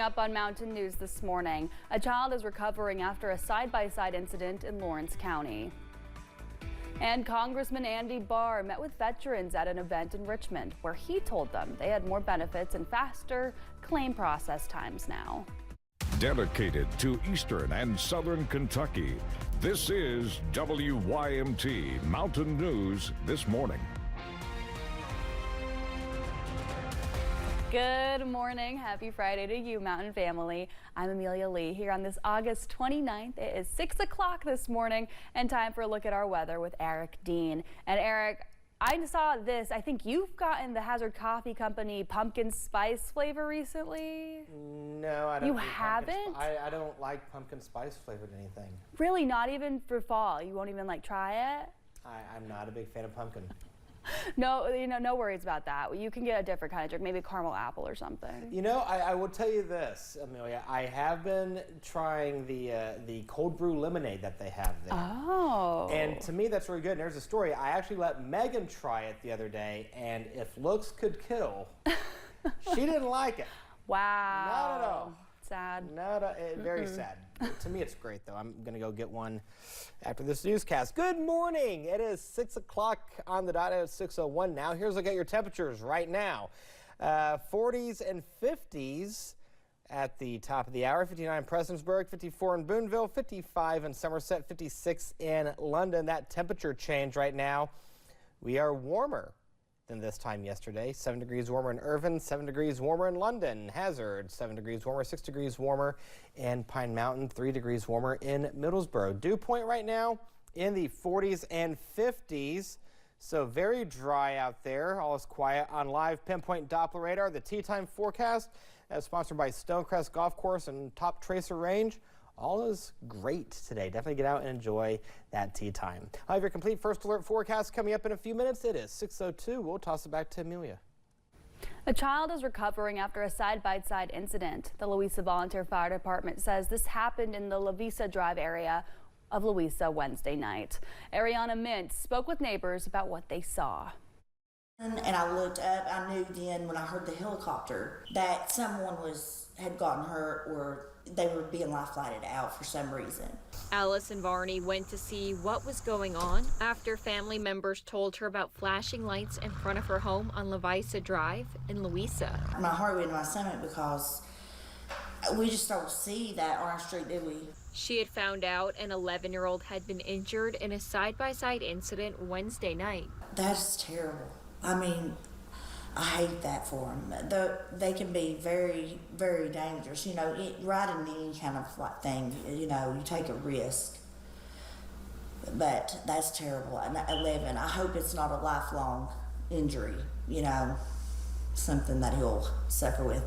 Up on Mountain News this morning, a child is recovering after a side-by-side incident in Lawrence County. And Congressman Andy Barr met with veterans at an event in Richmond where he told them they had more benefits and faster claim process times now. Dedicated to Eastern and Southern Kentucky, this is WYMT Mountain News this morning. Good morning. Happy Friday to you, Mountain family. I'm Amelia Lee here on this August 29th. It is 6 o'clock this morning and time for a look at our weather with Eric Dean. And Eric, I saw this. I think you've gotten the Hazard Coffee Company pumpkin spice flavor recently. No, I don't. You haven't? I don't like pumpkin spice flavored anything. Really? Not even for fall? You won't even try it? I'm not a big fan of pumpkin. No, no worries about that. You can get a different kind of drink, maybe caramel apple or something. You know, I will tell you this, Amelia. I have been trying the cold brew lemonade that they have there. Oh. And to me, that's really good. And there's a story. I actually let Megan try it the other day, and if looks could kill, she didn't like it. Wow. Not at all. Sad. Very sad. To me, it's great, though. I'm going to go get one after this newscast. Good morning. It is 6 o'clock on the dot. It's 6:01 now. Here's a look at your temperatures right now. 40s and 50s at the top of the hour. 59 in Prestonsburg, 54 in Boonville, 55 in Somerset, 56 in London. That temperature change right now. We are warmer than this time yesterday. 7 degrees warmer in Irvine, 7 degrees warmer in London. Hazard, 7 degrees warmer, 6 degrees warmer in Pine Mountain, 3 degrees warmer in Middlesboro. Dew point right now in the 40s and 50s. So very dry out there. All is quiet on live pinpoint Doppler radar. The tea time forecast is sponsored by Stonecrest Golf Course and Top Tracer Range. All is great today. Definitely get out and enjoy that tea time. I'll have your complete first alert forecast coming up in a few minutes. It is 6:02. We'll toss it back to Amelia. A child is recovering after a side-by-side incident. The Louisa Volunteer Fire Department says this happened in the Louisa Drive area of Louisa Wednesday night. Ariana Mintz spoke with neighbors about what they saw. And I looked up. I knew then when I heard the helicopter that someone had gotten hurt or they were being life flighted out for some reason. Alice and Varney went to see what was going on after family members told her about flashing lights in front of her home on Louisa Drive in Louisa. My heart went in my stomach because we just don't see that on our street, do we? She had found out an 11-year-old had been injured in a side-by-side incident Wednesday night. That's terrible. I mean, I hate that for them. They can be very, very dangerous. You know, riding any kind of thing, you know, you take a risk. But that's terrible. At 11, I hope it's not a lifelong injury, you know, something that he'll suffer with.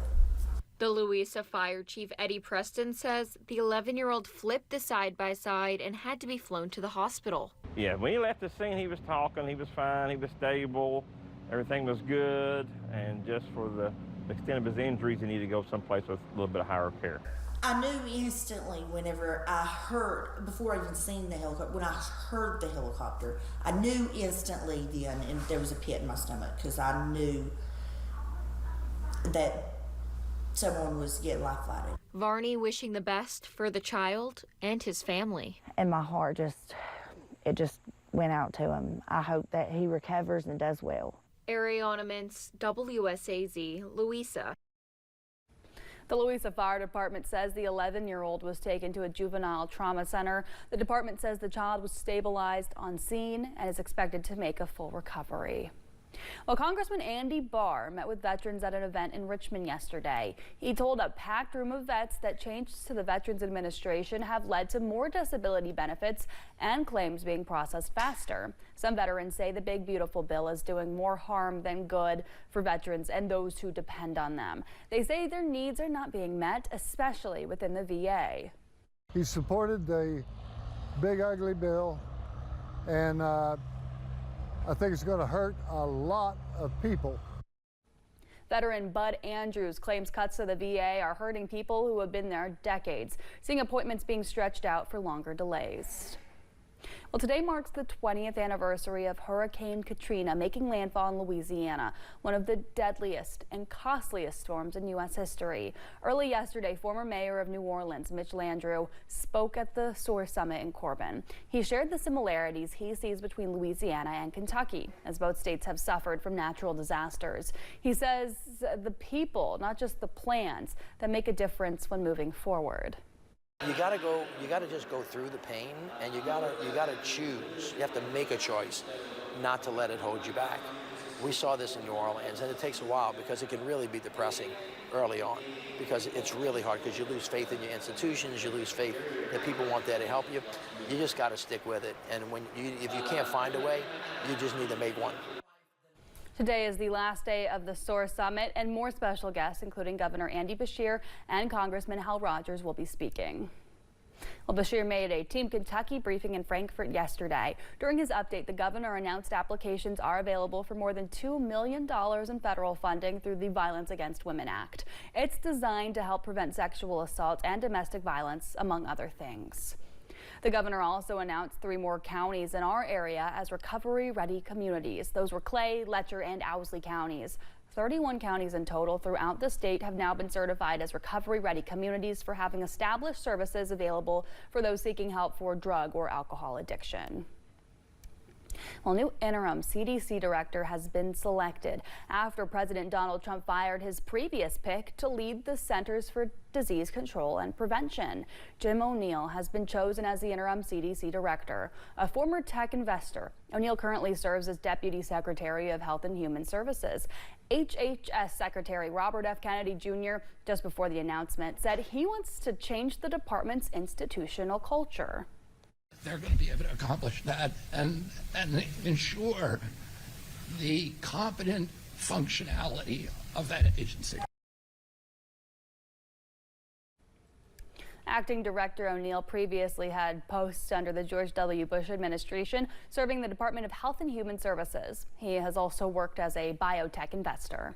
The Louisa Fire Chief Eddie Preston says the 11-year-old flipped the side-by-side and had to be flown to the hospital. Yeah, when he left the scene, he was talking, he was fine, he was stable. Everything was good, and just for the extent of his injuries, he needed to go someplace with a little bit of higher care. I knew instantly whenever I heard, before I even seen the helicopter, when I heard the helicopter, I knew instantly then, and there was a pit in my stomach because I knew that someone was getting life flighted. Varney wishing the best for the child and his family. And my heart just went out to him. I hope that he recovers and does well. Ariana Mintz, WSAZ, Louisa. The Louisa Fire Department says the 11-year-old was taken to a juvenile trauma center. The department says the child was stabilized on scene and is expected to make a full recovery. Well, Congressman Andy Barr met with veterans at an event in Richmond yesterday. He told a packed room of vets that changes to the Veterans Administration have led to more disability benefits and claims being processed faster. Some veterans say the big beautiful bill is doing more harm than good for veterans and those who depend on them. They say their needs are not being met, especially within the VA. He supported the big ugly bill, and I think it's going to hurt a lot of people. Veteran Bud Andrews claims cuts to the VA are hurting people who have been there decades, seeing appointments being stretched out for longer delays. Well, today marks the 20th anniversary of Hurricane Katrina making landfall in Louisiana, one of the deadliest and costliest storms in U.S. history. Early yesterday, former mayor of New Orleans, Mitch Landrieu, spoke at the SOAR Summit in Corbin. He shared the similarities he sees between Louisiana and Kentucky, as both states have suffered from natural disasters. He says the people, not just the plans, that make a difference when moving forward. You gotta just go through the pain, and you gotta choose. You have to make a choice not to let it hold you back. We saw this in New Orleans, and it takes a while because it can really be depressing early on, because it's really hard because you lose faith in your institutions, you lose faith that people want there to help you. You just gotta stick with it, and if you can't find a way, you just need to make one. Today is the last day of the SOAR Summit, and more special guests, including Governor Andy Beshear and Congressman Hal Rogers, will be speaking. Well, Beshear made a Team Kentucky briefing in Frankfort yesterday. During his update, the governor announced applications are available for more than $2 million in federal funding through the Violence Against Women Act. It's designed to help prevent sexual assault and domestic violence, among other things. The governor also announced 3 more counties in our area as recovery-ready communities. Those were Clay, Letcher, and Owsley counties. 31 counties in total throughout the state have now been certified as recovery-ready communities for having established services available for those seeking help for drug or alcohol addiction. Well, new interim CDC director has been selected after President Donald Trump fired his previous pick to lead the Centers for Disease Control and Prevention. Jim O'Neill has been chosen as the interim CDC director. A former tech investor, O'Neill currently serves as Deputy Secretary of Health and Human Services. HHS Secretary Robert F. Kennedy Jr., just before the announcement, said he wants to change the department's institutional culture. They're going to be able to accomplish that and ensure the competent functionality of that agency. Acting Director O'Neill previously had posts under the George W. Bush administration, serving the Department of Health and Human Services. He has also worked as a biotech investor.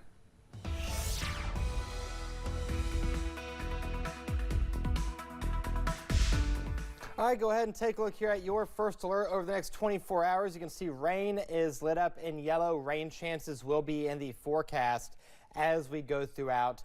All right, go ahead and take a look here at your first alert over the next 24 hours. You can see rain is lit up in yellow. Rain chances will be in the forecast as we go throughout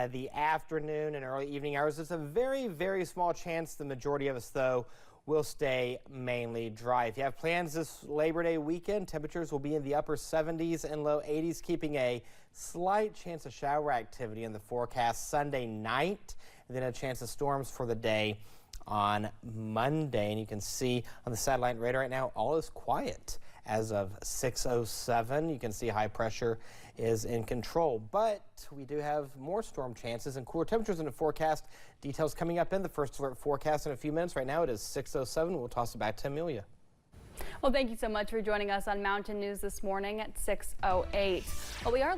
the afternoon and early evening hours. It's a very, very small chance. The majority of us, though, will stay mainly dry. If you have plans this Labor Day weekend, temperatures will be in the upper 70s and low 80s, keeping a slight chance of shower activity in the forecast Sunday night, and then a chance of storms for the day on Monday. And you can see on the satellite radar right now, all is quiet as of 6:07. You can see high pressure is in control, but we do have more storm chances and cooler temperatures in the forecast. Details coming up in the first alert forecast in a few minutes. Right now it is 6:07. We'll toss it back to Amelia. Well, thank you so much for joining us on Mountain News this morning at 6:08. Well, we are